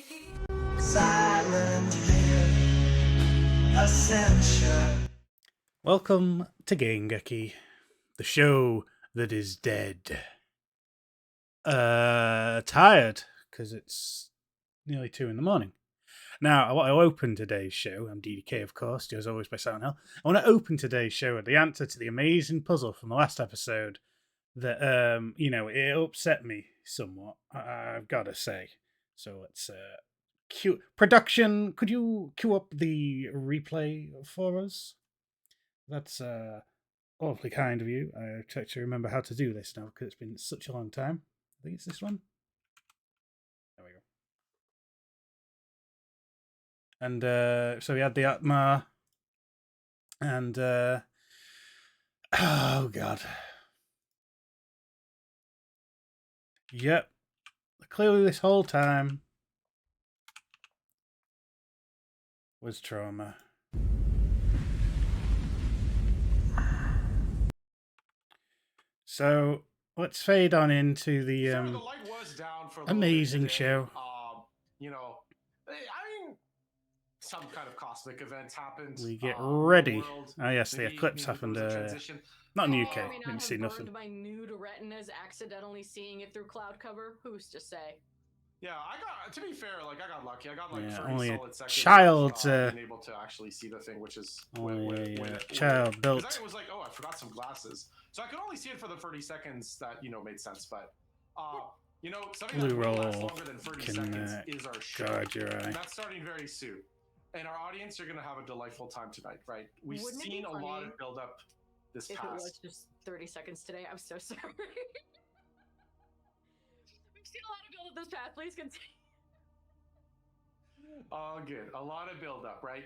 Game-Geki. Silent Hill, Ascension. Welcome to Game-Geki, the show that is dead. Tired, because it's nearly 2 a.m. Now, I want to open today's show. I'm DDK, of course, as always by Silent Hill. I want to open today's show with the answer to the amazing puzzle from the last episode that, it upset me somewhat, I've got to say. So let's cue... Production, could you cue up the replay for us? That's awfully kind of you. I try to remember how to do this now because it's been such a long time. I think it's this one. There we go. And so we had the Atma, and oh god, yep. Clearly, this whole time was trauma. So let's fade on into the light was down for a amazing today. show. Some kind of cosmic event happened. We get ready. World, Oh yes, the eclipse happened. Not in the UK. Didn't see nothing. My nude retinas accidentally seeing it through cloud cover. Who's to say? Yeah, to be fair, I got lucky. I got 30 only solid a seconds child being able to actually see the thing, which is child built. I was like, oh, I forgot some glasses, so I could only see it for the 30 seconds that made sense. But something that will last longer than 30 seconds is our show. Guard your eye. And that's starting very soon, and our audience are going to have a delightful time tonight, right? We've seen a lot of build up this if past. It was just 30 seconds today. I'm so sorry. We've seen a lot of build up this past. Please continue. Oh, good. A lot of build up, right?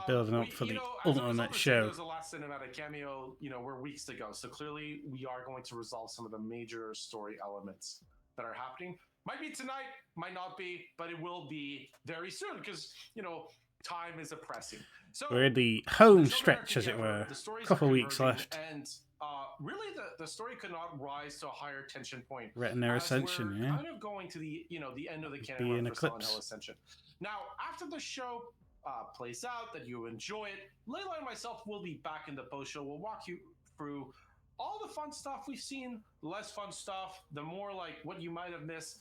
Building up for the ultimate show. There's the last cinematic cameo. We're weeks to go, so clearly we are going to resolve some of the major story elements that are happening. Might be tonight, might not be, but it will be very soon because time is oppressing. So we're in the home stretch, as it were. A couple weeks left. And really, the story could not rise to a higher tension point. Retina Ascension, we're yeah. kind of going to the the end of the canon run for Silent Hill Ascension. Now, after the show plays out, that you enjoy it, Layla and myself will be back in the post show. We'll walk you through all the fun stuff we've seen, the less fun stuff, the more what you might have missed.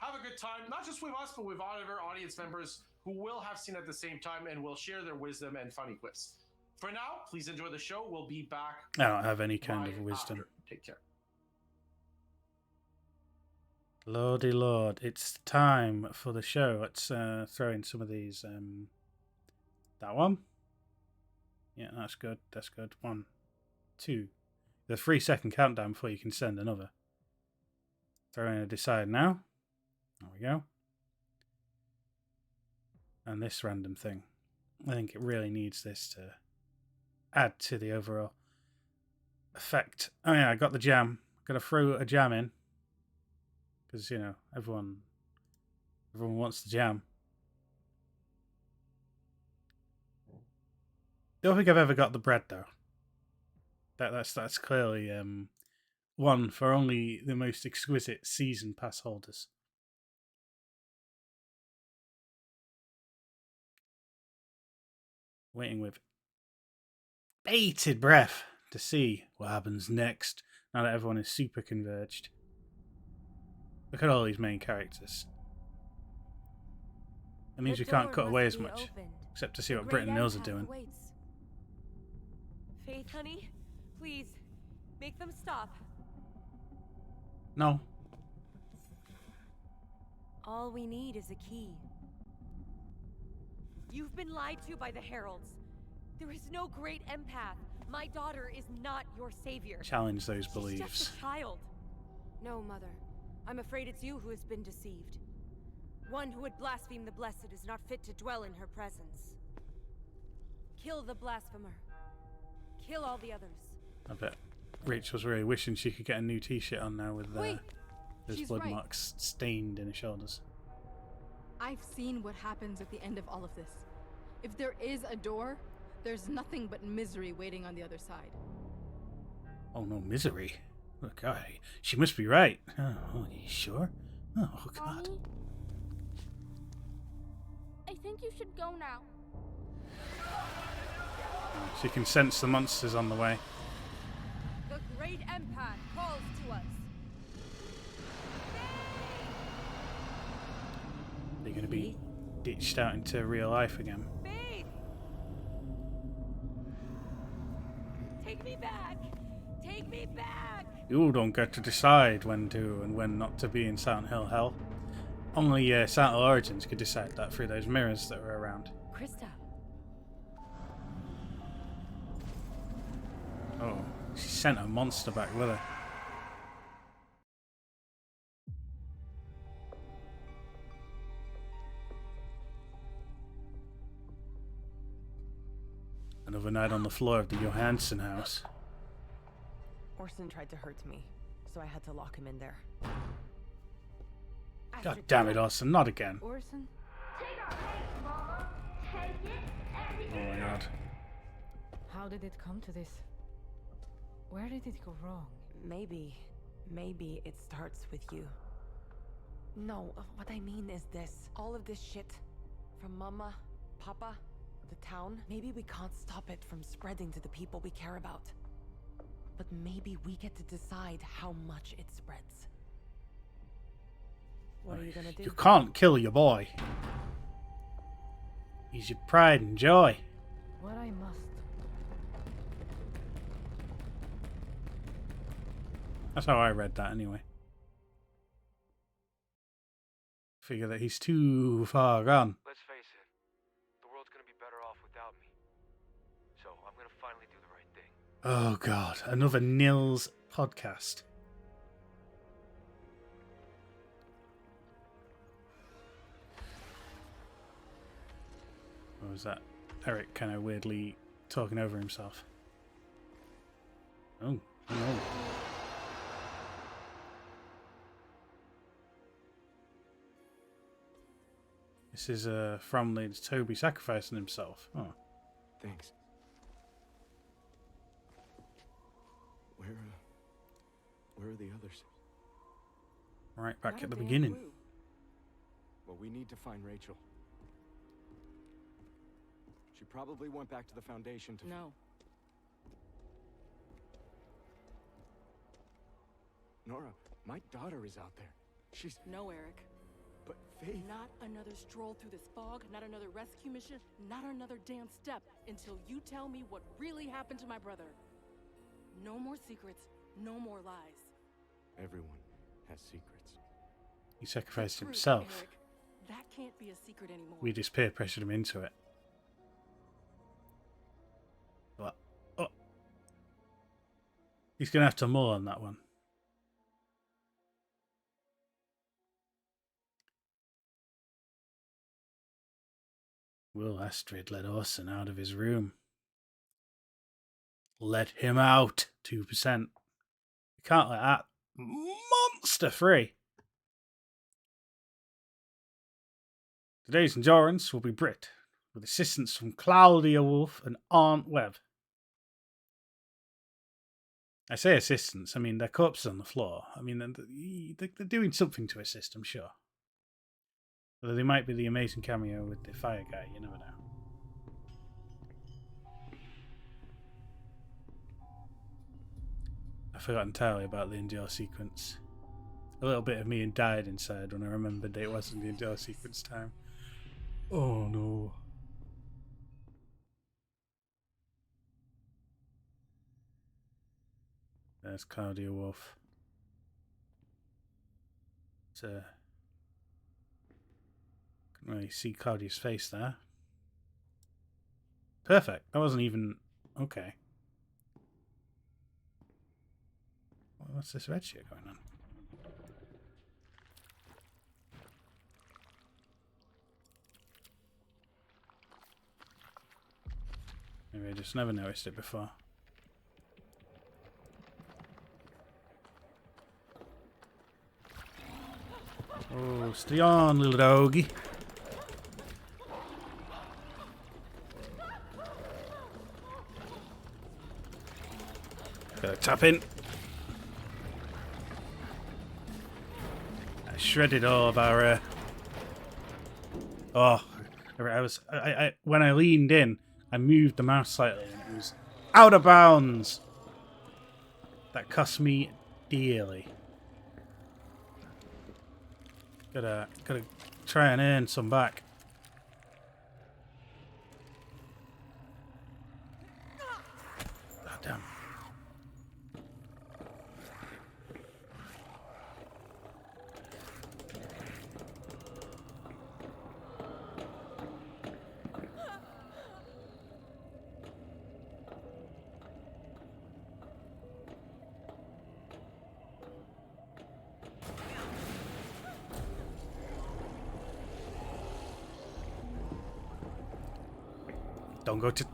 Have a good time, not just with us, but with other audience members who will have seen at the same time and will share their wisdom and funny quips. For now, please enjoy the show. We'll be back. I don't have any kind of wisdom. After. Take care. Lordy Lord, it's time for the show. Let's throw in some of these. That one. Yeah, that's good. That's good. 1, 2. The 3-second countdown before you can send another. Throw in a decide now. There we go. And this random thing. I think it really needs this to add to the overall effect. Oh yeah, I got the jam. Gotta throw a jam in. Because, everyone wants the jam. Don't think I've ever got the bread, though. That's clearly one for only the most exquisite season pass holders. Waiting with bated breath to see what happens next, now that everyone is super converged. Look at all these main characters. It means we can't cut away as much, except to see what Britt and Nils are doing. Faith, honey, please, make them stop. No. All we need is a key. You've been lied to by the heralds. There is no great empath. My daughter is not your savior. Challenge those beliefs. She's just a child. No, Mother. I'm afraid it's you who has been deceived. One who would blaspheme the blessed is not fit to dwell in her presence. Kill the blasphemer. Kill all the others. I bet Rachel's really wishing she could get a new t-shirt on now with those blood marks stained in her shoulders. I've seen what happens at the end of all of this. If there is a door, there's nothing but misery waiting on the other side. Oh no, misery? Look, she must be right. Oh, are you sure? Oh God. think you should go now. So you can sense the monsters on the way. The great empath calls to us. They're going to be ditched out into real life again. Faith! Take me back! Take me back! You don't get to decide when to and when not to be in Silent Hill Hell. Only Silent Hill Origins could decide that through those mirrors that were around. Krista. Oh, she sent a monster back with her. Another night on the floor of the Johansson house. Orson tried to hurt me, so I had to lock him in there. God damn it, Orson, not again. Orson? Oh my god. How did it come to this? Where did it go wrong? Maybe it starts with you. No, what I mean is this. All of this shit. From Mama, Papa, the town. Maybe we can't stop it from spreading to the people we care about. But maybe we get to decide how much it spreads. What are you gonna do? You can't kill your boy. He's your pride and joy. What I must. That's how I read that anyway. Figure that he's too far gone. Let's face it, the world's gonna be better off without me. So I'm gonna finally do the right thing. Oh god, another Nils podcast. What was that? Eric kind of weirdly talking over himself. Oh, no. This is from Toby sacrificing himself. Oh. Thanks. Where are the others? Right back at the beginning. Well, we need to find Rachel. She probably went back to the Foundation to... No. Nora, my daughter is out there. She's... No, Eric. But Faith... Not another stroll through this fog, not another rescue mission, not another damn step until you tell me what really happened to my brother. No more secrets, no more lies. Everyone has secrets. He sacrificed Truth, himself. Eric. That can't be a secret anymore. We just peer pressured him into it. But, oh. He's going to have to mull on that one. Will Astrid let Orson out of his room? Let him out. 2%. You can't let that monster free. Today's endurance will be Brit, with assistance from Claudia Wolf and Aunt Webb. I say assistance, I mean they're corpses on the floor. I mean they're doing something to assist, I'm sure. Although they might be the amazing cameo with the fire guy, you never know. I forgot entirely about the Endure sequence. A little bit of me died inside when I remembered that it wasn't the Endure sequence time. Oh no. There's Claudia Wolf. Couldn't really see Claudia's face there. Perfect. That wasn't even... Okay. What's this red shit going on? Maybe I just never noticed it before. Oh, stay on, little doggy. Gotta tap in. I shredded all of our... Oh, When I leaned in, I moved the mouse slightly and it was out of bounds. That cost me dearly. Gotta try and earn some back. Oh, damn.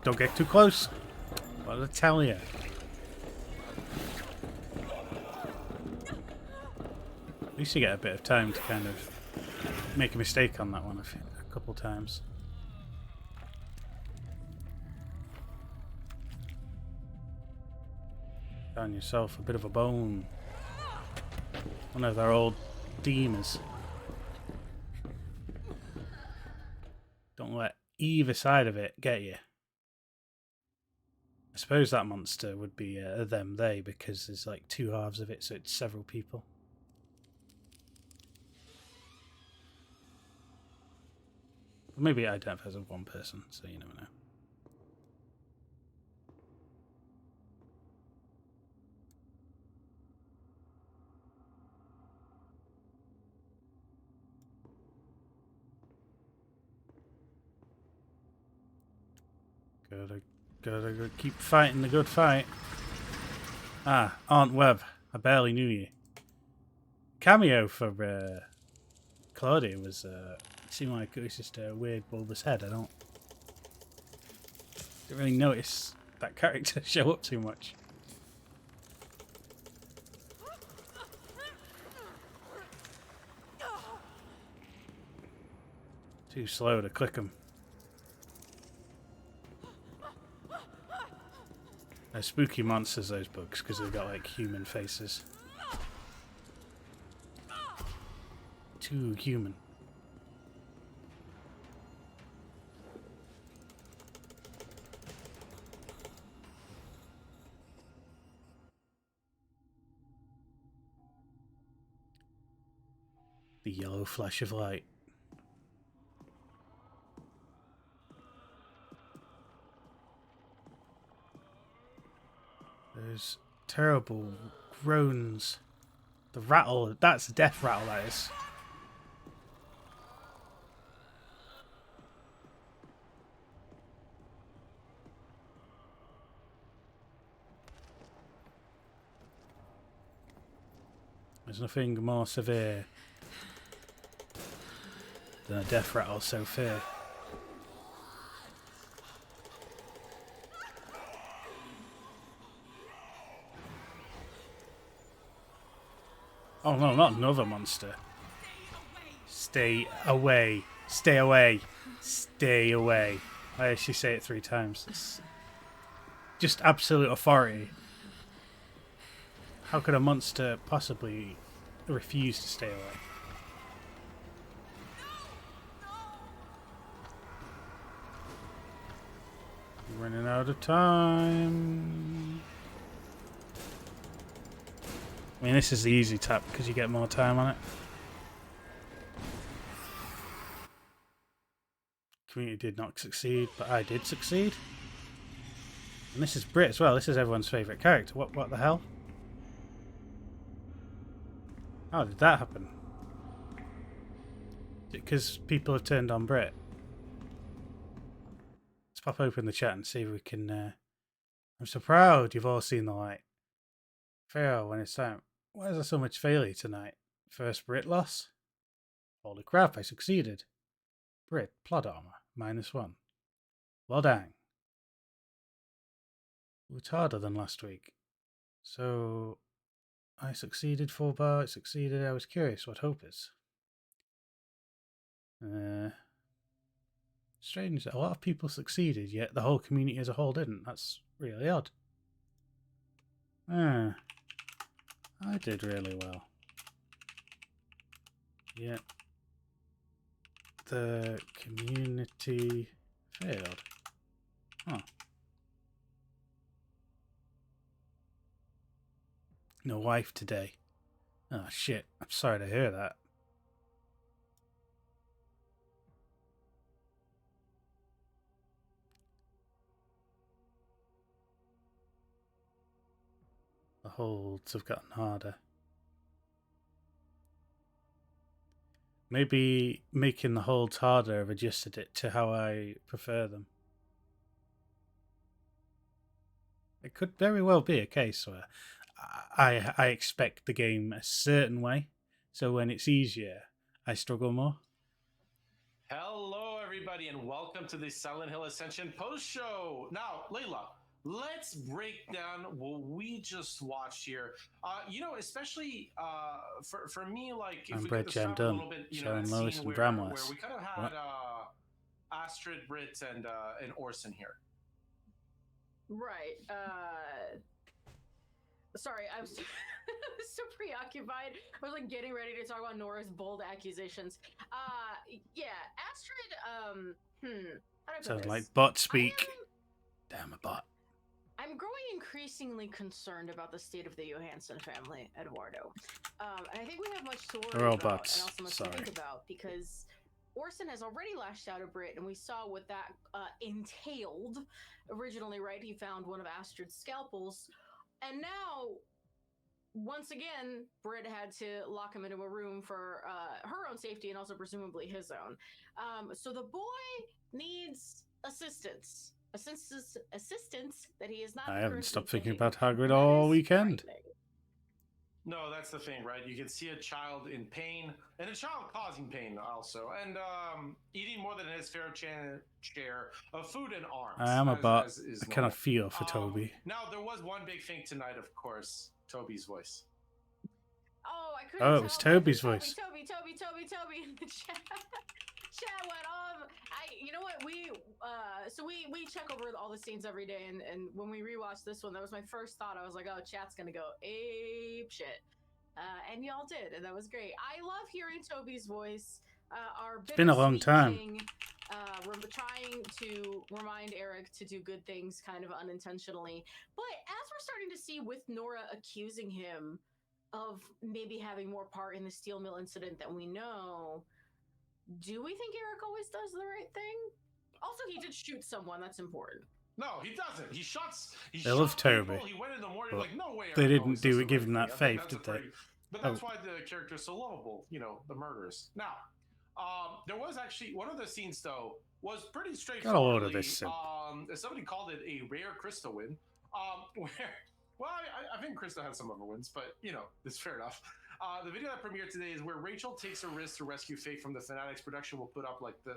Don't get too close. What did I tell you? At least you get a bit of time to kind of make a mistake on that one a couple times. Found yourself a bit of a bone. One of their old demons. Don't let either side of it get you. I suppose that monster would be them, they, because there's like two halves of it, so it's several people. Or maybe it identifies as one person, so you never know. Gotta keep fighting the good fight. Ah, Aunt Webb. I barely knew you. Cameo for Claudia was seemed like it was just a weird bulbous head. I didn't really notice that character show up too much. Too slow to click them. They're spooky monsters, those bugs, because they've got like human faces. Too human. The yellow flash of light. Those terrible groans. The rattle, that's a death rattle, that is. There's nothing more severe than a death rattle so fair. Oh no, not another monster. Stay away. Stay away. Stay away. Why did she say it 3 times? It's just absolute authority. How could a monster possibly refuse to stay away? Running out of time. I mean, this is the easy tap because you get more time on it. Community did not succeed, but I did succeed. And this is Brit as well. This is everyone's favourite character. What the hell? How did that happen? Is it because people have turned on Brit? Let's pop open the chat and see if we can... I'm so proud you've all seen the light. Fail when it's time. Why is there so much failure tonight? First Brit loss? Holy crap, I succeeded. Brit, plot armor, -1. Well dang. It's harder than last week. So, I succeeded, 4 bar, I succeeded, I was curious what hope is. Strange that a lot of people succeeded, yet the whole community as a whole didn't. That's really odd. I did really well. Yeah. The community failed. Huh. No wife today. Oh shit. I'm sorry to hear that. The holds have gotten harder. Maybe making the holds harder have adjusted it to how I prefer them. It could very well be a case where I expect the game a certain way, so when it's easier, I struggle more. Hello, everybody, and welcome to the Silent Hill Ascension post-show. Now, Layla, let's break down what we just watched here. Especially for me, like if we could start a little bit, showing Lois and where Bramwell. we kind of had Astrid, Britt, and Orson here. Right. Sorry, I was so preoccupied. I was like getting ready to talk about Nora's bold accusations. Yeah, Astrid. How do I put Sounds this? like bot speak. Damn a bot. I'm growing increasingly concerned about the state of the Johansson family, Eduardo. And I think we have much to worry about bots. and also much to think about because Orson has already lashed out at Britt, and we saw what that entailed originally, right? He found one of Astrid's scalpels, and now, once again, Britt had to lock him into a room for her own safety and also presumably his own. So the boy needs assistance that he is not. I haven't stopped thinking about Hagrid all weekend. No, that's the thing, right? You can see a child in pain, and a child causing pain also, and eating more than his fair share of food and arms. I am a bot. I cannot feel for Toby. Now, there was one big thing tonight, of course, Toby's voice. Oh, I couldn't. Oh, it was Toby's voice. Toby in the chat. Chat went off. You know what? We check over all the scenes every day, and when we rewatched this one, that was my first thought. I was like, oh, chat's gonna go ape shit, and y'all did, and that was great. I love hearing Toby's voice. It's been a long time. We're trying to remind Eric to do good things, kind of unintentionally, but as we're starting to see with Nora accusing him of maybe having more part in the steel mill incident than we know, do we think Eric always does the right thing? Also, he did shoot someone. That's important. No, he doesn't. He shots. They love Toby. He went in the morning like, no way. They didn't do it, give him that faith, did they? But that's why the character is so lovable. The murders. Now, there was actually one of the scenes though was pretty straightforward. Got a load of this. Somebody called it a rare Krista win. I think Krista had some other wins, but it's fair enough. The video that premiered today is where Rachel takes a risk to rescue Faith from the Fanatics. Production will put up like a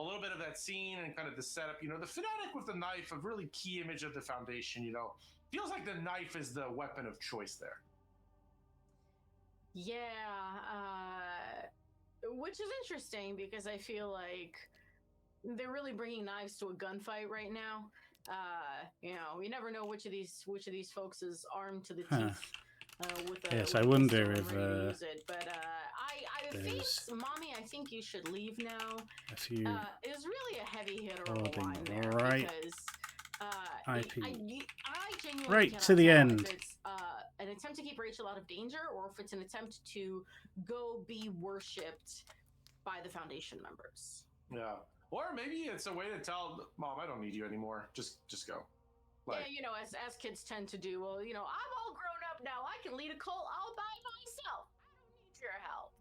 little bit of that scene and kind of the setup. The Fanatic with the knife, a really key image of the Foundation. Feels like the knife is the weapon of choice there. Yeah, which is interesting because I feel like they're really bringing knives to a gunfight right now. You never know which of these folks is armed to the teeth. Yes, I wonder if but I think, Mommy, I think you should leave now. A few it was really a heavy hitter of a line there right. Because I genuinely right to the end. If it's an attempt to keep Rachel out of danger, or if it's an attempt to go be worshipped by the Foundation members. Yeah, or maybe it's a way to tell Mom, I don't need you anymore. Just go. Yeah, as kids tend to do. Well, I'm all grown up now. I can lead a cult all by myself. I don't need your help.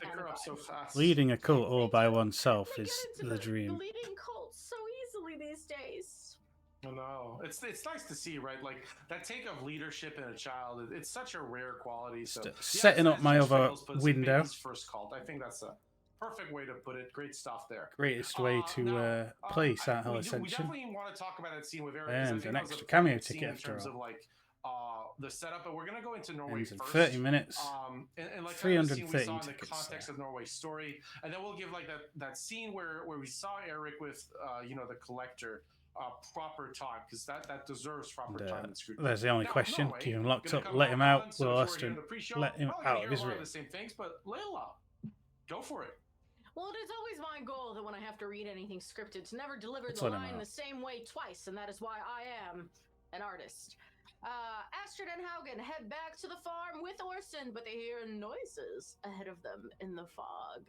They grow up so fast. Leading a cult all by oneself is the dream. Leading cults so easily these days. I know. It's nice to see, right? Like that take of leadership in a child. It's such a rare quality. So setting up my other window. First cult. I think that's a perfect way to put it. Great stuff there. Greatest way to play Silent Hill Ascension. We definitely want to talk about that scene with Eric. And an extra cameo ticket after all. In terms of like the setup, but we're going to go into Norway Ends in first. 30 minutes. And like 330 we saw in the tickets, context of Norway's story, and then we'll give like that scene where we saw Eric with the collector. Proper time, because that deserves proper time and scrutiny. There's the only question. Norway, Keep him locked up, let him out. We'll have to let him out of his room. The same things, but Layla, go for it. Well, it is always my goal that when I have to read anything scripted, to never deliver Let's the let him line out. the same way twice, and that is why I am an artist. Astrid and Haugen head back to the farm with Orson, but they hear noises ahead of them in the fog.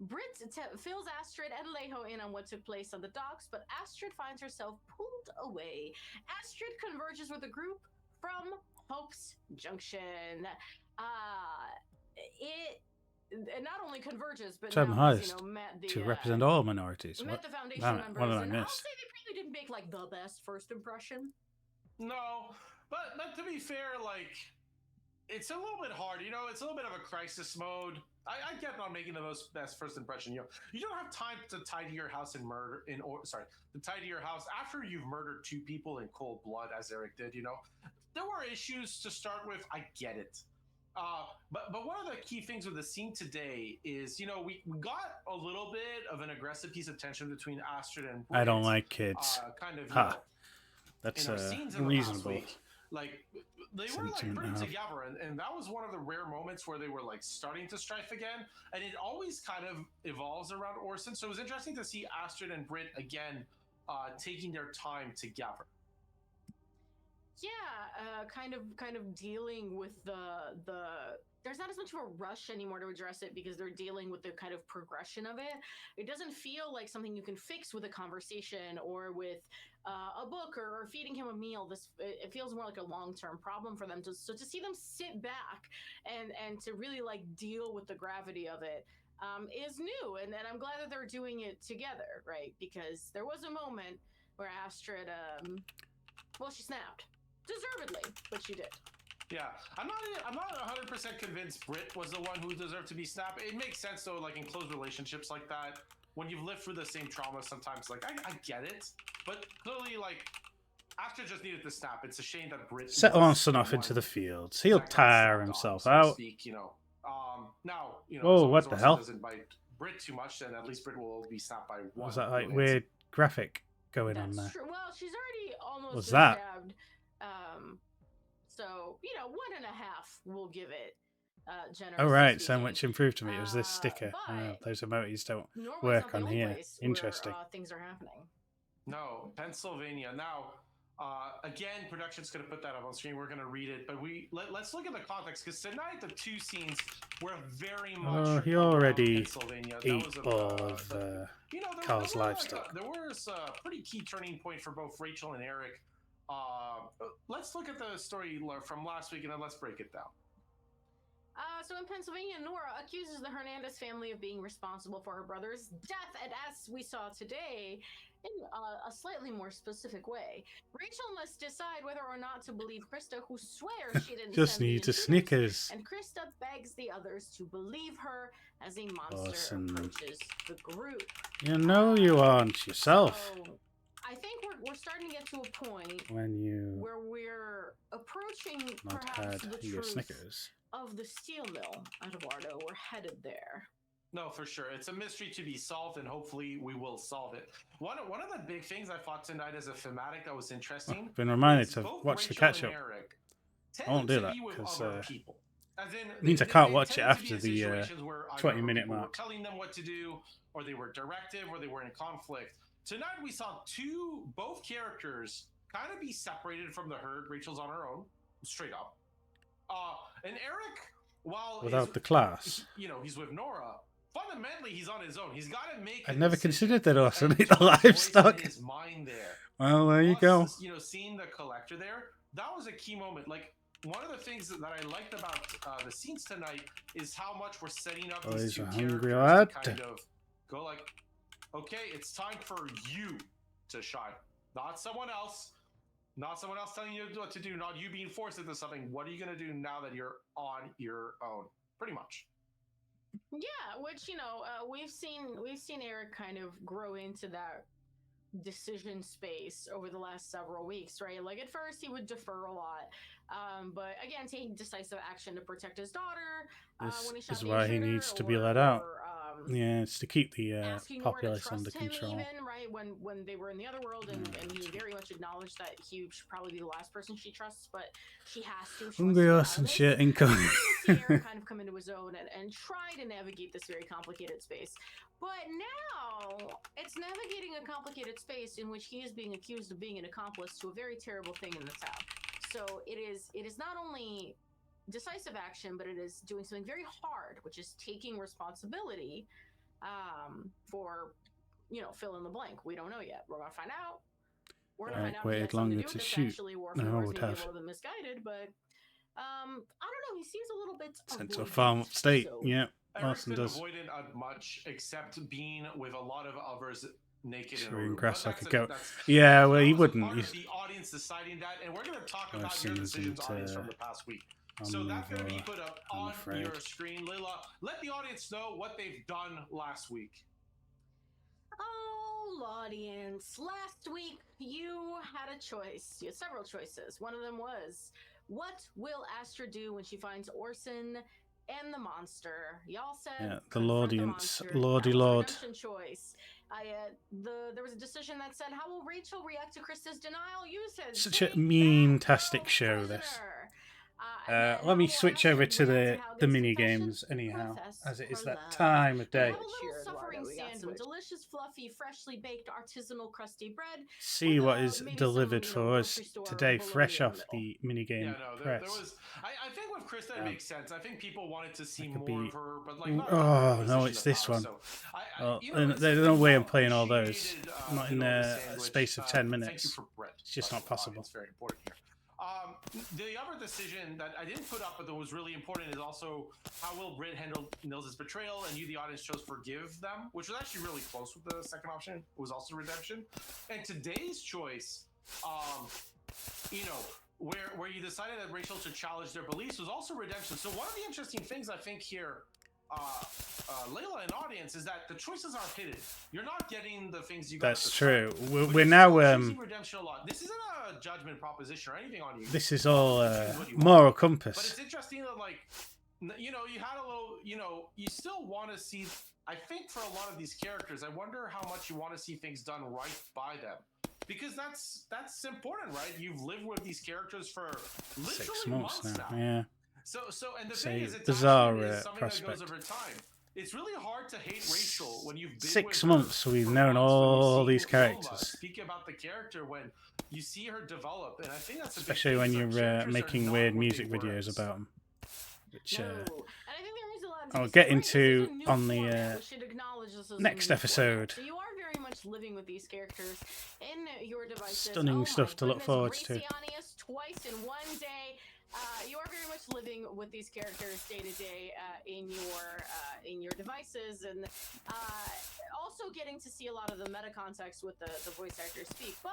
Britt fills Astrid and Leho in on what took place on the docks, but Astrid finds herself pulled away. Astrid converges with the group from Hope's Junction. It not only converges, but Term now highest has, met the to represent all minorities. met What? the foundation Damn it, members, what did I and I'll miss? say they probably didn't make like the best first impression. No, but to be fair, like, it's a little bit hard. You know, it's a little bit of a crisis mode. I get not making the best first impression. You know, you don't have time to tidy your house and to tidy your house after you've murdered 2 people in cold blood, as Eric did. You know, there were issues to start with. I get it. But one of the key things with the scene today is, you know, we got a little bit of an aggressive piece of tension between Astrid and Britt. I don't like kids. Kind of, Ha. That's reasonable. Like, they were like pretty together, and that was one of the rare moments where they were like starting to strife again, and it always kind of evolves around Orson. So it was interesting to see Astrid and Britt again taking their time together. Yeah, kind of dealing with the there's not as much of a rush anymore to address it because they're dealing with the kind of progression of it. It doesn't feel like something you can fix with a conversation or with a book or feeding him a meal. It feels more like a long-term problem for them. To see them sit back and to really like deal with the gravity of it is new, and I'm glad that they're doing it together, right? Because there was a moment where Astrid, she snapped. Deservedly, but she did. Yeah, I'm not 100% convinced Britt was the one who deserved to be snapped. It makes sense though, like in close relationships like that, when you've lived through the same trauma, sometimes like I get it, but clearly like Astrid just needed to snap. It's a shame that Britt set Orson off into the fields. He'll tire himself out. Speak, you know. Now, you know. Whoa, what the hell? Doesn't bite Britt too much, then at least Britt will be snapped by one. Was that like weird graphic going on there? True. Well, she's already almost What's that? Stabbed. So, you know, 1.5 we'll give it. Generously Oh right, speaking. so much improved to me. It was this sticker. Those emojis don't Norway's work not the on only here. place Interesting. Where, things are happening. No, Pennsylvania. Now, again, production's going to put that up on screen. We're going to read it, but let's look at the context, because tonight the 2 scenes were very much. Oh, he already Pennsylvania. ate all of you know, Carl's livestock. There was a pretty key turning point for both Rachel and Eric. Let's look at the story from last week, and then let's break it down. So in Pennsylvania, Nora accuses the Hernandez family of being responsible for her brother's death, and as we saw today, in a slightly more specific way, Rachel must decide whether or not to believe Krista, who swears she didn't Just send the need a intruders, Snickers. and Krista begs the others to believe her as a monster Awesome. approaches the group. You know you aren't yourself. So, I think we're starting to get to a point When you where we're approaching not perhaps had the your truth Snickers. of the steel mill, Eduardo. We're headed there. No, for sure. It's a mystery to be solved, and hopefully we will solve it. One of the big things I thought tonight as a thematic that was interesting. I've been reminded is to both watch the Rachel catch and up. Eric I won't do tended to that be with because other people. As in, it means I they can't watch it tended to be after in the situations where either 20-minute people were mark. telling them what to do, or they were directive, or they were in conflict. Tonight we saw both characters kind of be separated from the herd. Rachel's on her own, straight up. And Eric, while without the class. you know, he's with Nora. Fundamentally, he's on his own. He's got to make. I'd never decision considered that Orson and ate the put his voice livestock. in his mind there. Well, there you go. Plus, you know, seeing the collector there, that was a key moment. Like, one of the things that I liked about the scenes tonight is how much we're setting up these He's two a hungry characters lad. to kind of go like, okay, it's time for you to shine, not someone else. Not someone else telling you what to do, not you being forced into something. What are you going to do now that you're on your own? Pretty much. Yeah, which, you know, we've seen Eric kind of grow into that decision space over the last several weeks, right? Like at first he would defer a lot, but again, taking decisive action to protect his daughter. This when he shot is the why he intruder, needs to be let out. or, Yeah, it's to keep the asking Nora to populace under trust him, control. even right when they were in the other world, and he very much acknowledged that he should probably be the last person she trusts, but she has to. She wants to Hungry get out us of and this. shit incoming. We see Eric kind of come into his own and try to navigate this very complicated space. But now it's navigating a complicated space in which he is being accused of being an accomplice to a very terrible thing in the town. So it is not only decisive action, but it is doing something very hard, which is taking responsibility for, fill in the blank. We don't know yet. We're gonna find out. We're gonna find out. Waited longer to shoot. Actually, war No, for would maybe have. a little bit misguided, but I don't know. He seems a little bit Sent to a avoidant, farm upstate. so- Yeah, Eric's Larson been does. avoidant much, except being with a lot of others naked in a Chewing room. grass But like a that's goat. that's- Yeah, well, he that was a wouldn't. part of He's the audience deciding that, and we're going to talk about Larson your decisions, isn't, audience, from the past week. on So that's going to be the- put up I'm on afraid. your screen. Layla, let the audience know what they've done last week. Oh, audience. Last week, you had a choice. You had several choices. One of them was, what will Astra do when she finds Orson and the monster? Y'all said, Yeah, the confront Lordians. monster. Lordy That was a Lord. redemption choice. There was a decision that said, how will Rachel react to Krista's denial? You said, Such a take mean-tastic that show, girl this. prisoner. And then Let me how will switch Astra over to react how the this mini confession games anyhow, profess as it is her that love. time of We day. have a little Cheers, suffering Eduardo, we got sand, some switched. delicious, fluffy, freshly baked, artisanal, crusty bread. See with, what is maybe delivered some, for us grocery store today, bologna fresh in the off middle. the mini game Yeah, no, press. there was. I think with Krista, it makes sense. I think people wanted to see That could more be- of her, but like, not Oh, her no, position it's of this power, one. so Well, you know, it's there's something no way I'm well playing all those. appreciated, Not in middle of the a sandwich. space of 10 Thank you minutes. for Brett. It's just by not the way, possible. It's very important here. The other decision that I didn't put up, but that was really important, is also how will Britt handle Nils' betrayal, and you, the audience, chose forgive them, which was actually really close with the second option. It was also redemption. And today's choice, where you decided that Rachel should challenge their beliefs, was also redemption. So one of the interesting things I think here, Layla and audience, is that the choices are hidden. You're not getting the things you got. That's at the true. start. We're But now you're choosing redemption a lot. This isn't a judgment proposition or anything on you. this is all What you moral want. But compass. it's interesting that, like, you had a little, you still want to see. I think for a lot of these characters, I wonder how much you want to see things done right by them, because that's important, right? You've lived with these characters for literally 6 months now. now. Yeah. So and the It's thing a is, it's bizarre, actually is something that prospect. goes over time. It's really hard to hate Rachel when you've been 6 with her months we've for known months, when you all see these Wilma characters. speak about the character, when you see her develop, and I think that's a big Especially thing, when is that you're characters are making not weird what they music were videos as- about them. Which, No. And I think there is a lot to I'll be get said, right? This into is a new on the, format. We should acknowledge this as a next new episode. format. So you are very much living with these characters in your devices. Stunning Oh my stuff to look goodness, forward to. Racianius twice in one day. You are very much living with these characters day to day in your devices, and also getting to see a lot of the meta context with the voice actors speak. But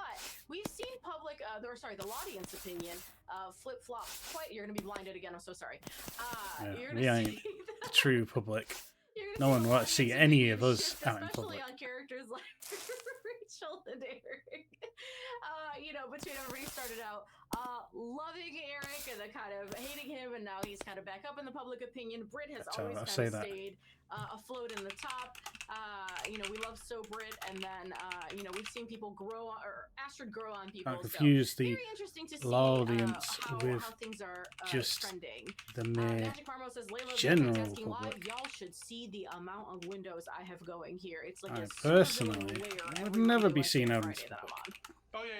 we've seen the audience opinion flip flop. You're going to be blinded again. I'm so sorry. You're we gonna ain't see the true public. you're gonna No see one the wants to see audience any opinion of us shift, out in especially public. on characters like Rachel and Eric. Between everybody started out loving Eric and then kind of hating him, and now he's kind of back up in the public opinion. Britt has That's how always I'll kind say of that. stayed afloat in the top. We love So Britt, and then we've seen people grow on, or Astrid grow on people. I confuse the very interesting to see audience how with things are just trending. the mere Magic Marmo says, Layla general asking live, public. y'all should see the amount of windows I have going here. It's like I a supervillain personally layer would every never day, be like seen every out in Friday that I'm public. on. Oh yeah.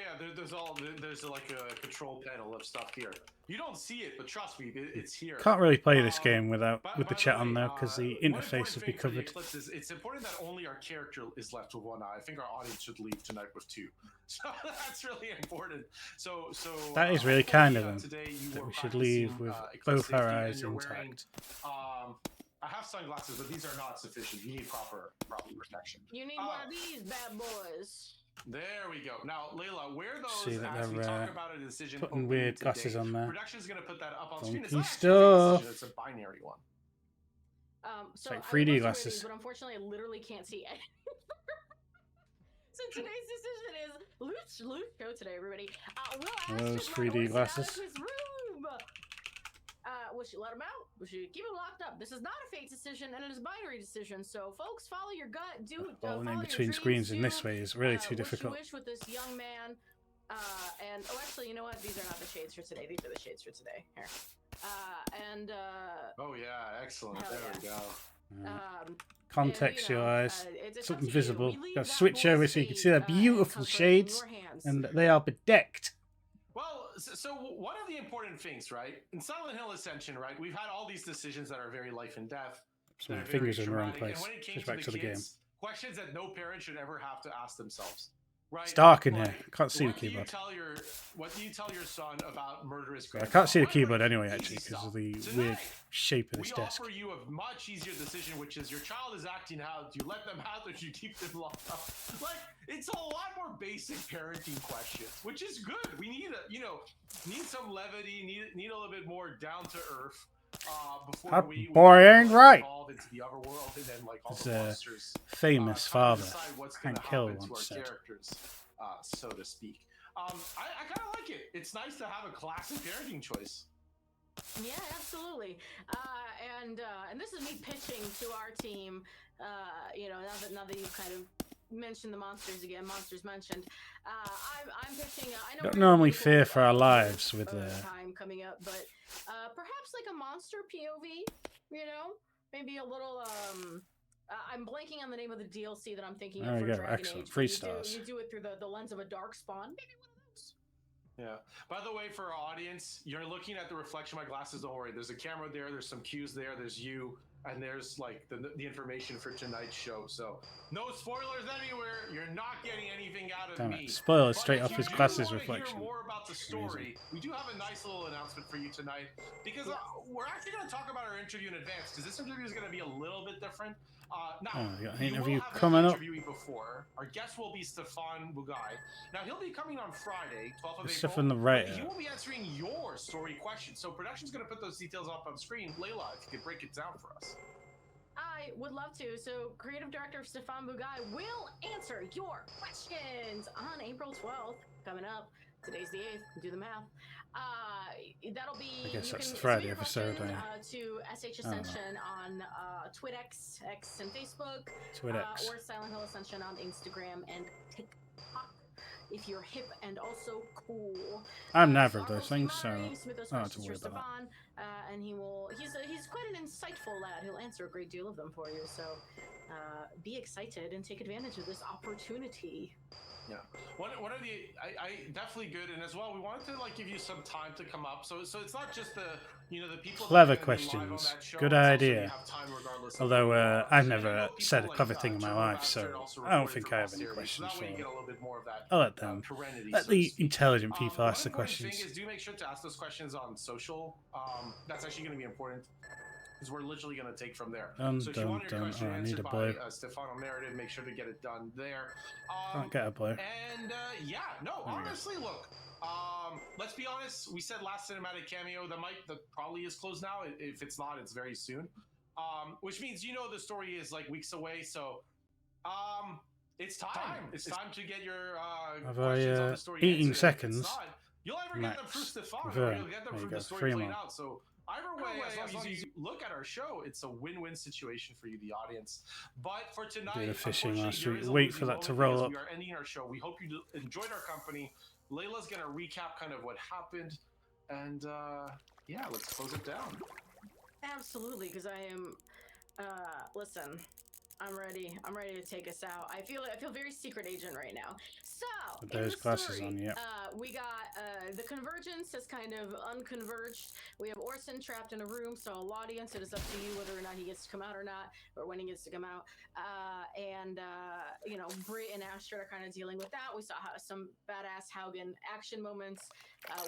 There's like a control panel of stuff here. You don't see it, but trust me, it's here. Can't really play this game with By the the chat on way, there because the one interface will be important thing for the covered. Eclipse is it's important that only our character is left with one eye. I think our audience should leave tonight with 2. So that's really important. So That is really kind of them, today you that were we should practicing, leave with Eclipse both our safety, and eyes you're wearing, intact. I have sunglasses, but these are not sufficient. You need proper protection. You need one of these bad boys. There we go. Now, Layla, where See those, that as we they're, talk about a decision putting opening weird today, glasses on there. Production's going to put that up on screen. It's Funky not actually a stuff. decision, it's a binary one. So like I 3D would love to wear glasses. these, but unfortunately, I literally can't see any. So today's decision is loose show today, everybody. Will Those Astrid let 3D Orson glasses. out of his room? will she let him out? Will she keep him locked up? This is not a fate decision, and it is a binary decision. So, folks, follow your gut. Holding in follow between your screens dreams, in this way is really too what difficult. you wish with this young man. And actually, you know what? These are not the shades for today. These are the shades for today. Here. Oh yeah, excellent. There we go. Contextualize, it's something up to you. visible. We leave Got to that switch over boy's so you can fate, see their and beautiful comfort in shades, your hands. and they are bedecked. Well, so one of the important things, right? In Silent Hill Ascension, right? We've had all these decisions that are very life and death. So my fingers are in the wrong place. And when it came Just to back to the game. questions that no parent should ever have to ask themselves. Right? It's dark in here. I can't see the What do you keyboard. tell your son about murderous? I can't see the keyboard Right, anyway, easy actually, because stuff. of the Today, weird shape of this we desk. offer you a much easier decision, which is your child is acting out. Do you let them out or do you keep them locked up? Like, it's a lot more basic parenting questions, which is good. We need need some levity, need a little bit more down to earth. Before That we boy ain't right. evolve into the other world, and then like all His the monsters. famous trying to father, decide what's Hank gonna Hill, happen to once our said. characters, so to speak. I kind of like it. It's nice to have a classic parenting choice. Yeah, absolutely. And this is me pitching to our team. Now that you've kind of mentioned the monsters again, monsters mentioned. I'm pitching. I know Don't we're normally gonna fear look for our at lives with time coming up, but perhaps like a monster POV. You know, maybe a little. I'm blanking on the name of the DLC that I'm thinking There of we for go. Dragon Excellent. Age. 3 You stars. do it through the lens of a darkspawn. Maybe one of those. Yeah. By the way, for our audience, you're looking at the reflection of my glasses. Don't worry. There's a camera there. There's some cues there. There's you. And there's like the information for tonight's show. So no spoilers anywhere. You're not getting anything out of Damn me. it. Spoilers But straight if off you his do glasses wanna reflection. Hear more about the story. We do have a nice little announcement for you tonight because we're actually going to talk about our interview in advance because this interview is going to be a little bit different. Now, You got an you interview will have coming up. interviewee before. Our guest will be Stefan Bugai. Now, he'll be coming on Friday, 12th of April. Stefan the writer. He will be answering your story questions. So production's going to put those details up on screen. Layla, if you could break it down for us. I would love to. So, creative director Stefan Bugai will answer your questions on April 12th. Coming up. Today's the 8th. Do the math. That'll be. I guess you that's can the Friday send your episode, question, to SH Ascension on Twitx, X, and Facebook. Twitx. Or Silent Hill Ascension on Instagram and TikTok. If you're hip and also cool. I'm neither of Our those things, so moderating Smith I don't have to questions worry for about that. Stefan, and he's quite an insightful lad. He'll answer a great deal of them for you. So be excited and take advantage of this opportunity. Yeah, one of the I definitely good, and as well we wanted to like give you some time to come up, so it's not just the people. Clever that are gonna be live on questions. that show, Good it's also idea. you have time regardless of Although who you are. I've And I never know people said a like, clever thing in my Joe life, Baxter so also I don't recorded think for I have any posterity, questions so that way you for get a little bit more of that. I'll let them. Serenity, Let so to the speak. intelligent people ask the One important questions. thing is do make sure to ask those questions on social. That's actually going to be important. Because we're literally going to take from there. So if you want your question I need answered a by blue. Stefano Narrative, make sure to get it done there. Can't get a blue. And honestly, look. Let's be honest. We said last cinematic cameo that probably is closed now. If it's not, it's very soon. Which means the story is like weeks away. So, it's time. It's time to get your Have questions on I the story 18 answered. If it's seconds? not, you'll either get them through Max. Stefano, or Vern. you'll get them There you through go. the story 3 played more. out. So. Either way, as long as you look at our show, it's a win-win situation for you, the audience. But for tonight, Do the fishing unfortunately, last there week. is a Wait losing for that to moment roll because up. We are ending our show. We hope you enjoyed our company. Layla's going to recap kind of what happened. And, let's close it down. Absolutely, because I am. Listen, I'm ready. I'm ready to take us out. I feel very secret agent right now. So, With in those the glasses story, on, yep. we got the convergence has kind of unconverged. We have Orson trapped in a room, so a audience, it is up to you whether or not he gets to come out or not, or when he gets to come out. Britt and Astrid are kind of dealing with that. We saw some badass Haugen action moments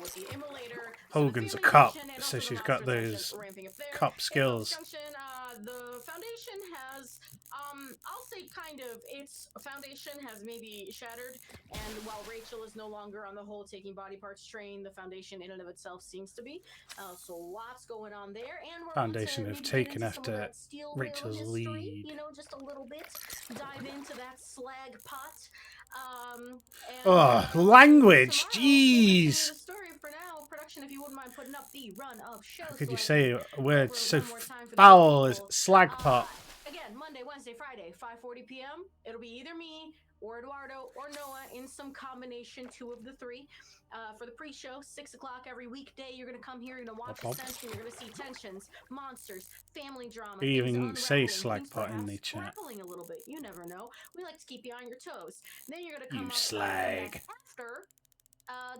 with the immolator. Hogan's a cop, so she's got those cop skills. The Foundation has, I'll say kind of, its Foundation has maybe shattered, and while Rachel is no longer on the whole taking body parts train, the Foundation in and of itself seems to be. So lots going on there, and we're Foundation going have to taken get into some of after that steel mill Rachel's history, lead. just a little bit, dive into that slag pot. Language, jeez. The story for now. Production, if you wouldn't mind putting up the run of shows. How could you so say I a can word go so over it one more time for the foul as people. slag pot? Again, Monday, Wednesday, Friday, 5:40 p.m. It'll be either me or Eduardo or Noah in some combination, 2 of the 3. For the pre-show, 6 o'clock every weekday, you're going to come here, you're going to watch Ascension, you're going to see tensions, monsters, family drama. They things even say unraveling, slag things pot in perhaps the chat. grappling a little bit. You never know. We like to keep you on your toes. Then you're going to come You up slag. after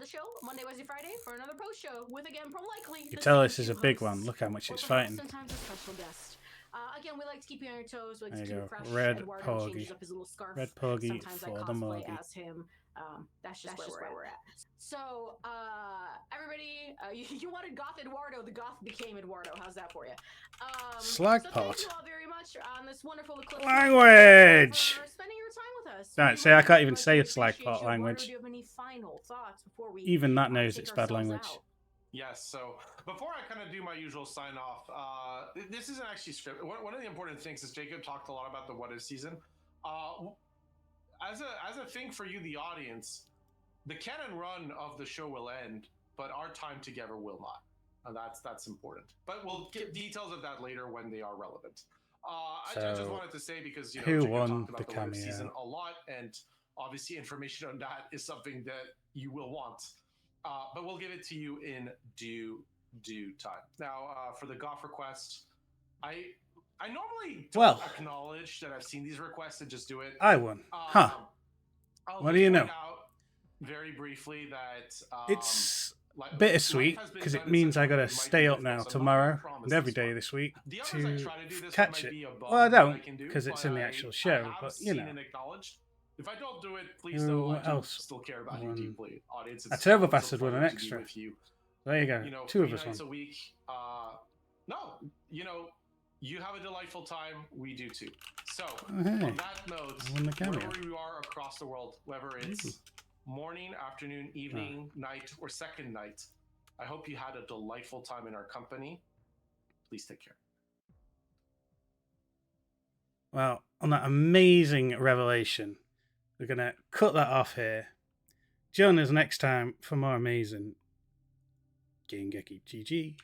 the show, Monday, Wednesday, Friday, for another post-show with, again, likely You the tell same this is 2 a big hosts. one. Look how much Or it's perhaps fighting. sometimes a special guest. Again, we like to keep you on your toes. We like There to you keep go. it fresh. Red Eduardo Porgy. changes up his little scarf. Red Porgy Sometimes I for the cosplay Morgy. as him. That's just where we're at. So, everybody, you wanted Goth Eduardo. The Goth became Eduardo. How's that for you? Slag so pot. thank you all very much on this wonderful eclipse. Language! For spending your time with us. Don't We say I really can't even much say a appreciate slag you. pot Eduardo, language. do you have any final thoughts before we Even that knows take it's bad ourselves language. out? Yes, so before I kind of do my usual sign off, this isn't actually scripted. One of the important things is Jacob talked a lot about the what if season. As a thing for you, the audience, the canon run of the show will end, but our time together will not. And that's important. But we'll get details of that later when they are relevant. I just wanted to say, because who Jacob won talked about the the what if cameo? season a lot, and obviously information on that is something that you will want. But we'll give it to you in due time. Now, for the Goth request, I normally don't acknowledge that I've seen these requests and just do it. I won. Huh. What do you know? Out very briefly that It's bittersweet because it means I gotta stay up now tomorrow and every day this week to catch it. Well, I don't because it's in the actual show, but you know. If I don't do it, please know What I do else? still care about you deeply, audience. A Turbo Bastard won an extra. There you go. 2 of us won. A week. No, you have a delightful time. We do too. So, on that note, wherever you are across the world, whether it's morning, afternoon, evening, night, or second night, I hope you had a delightful time in our company. Please take care. Well, on that amazing revelation, we're going to cut that off here. Join us next time for more amazing Game-Geki. GG.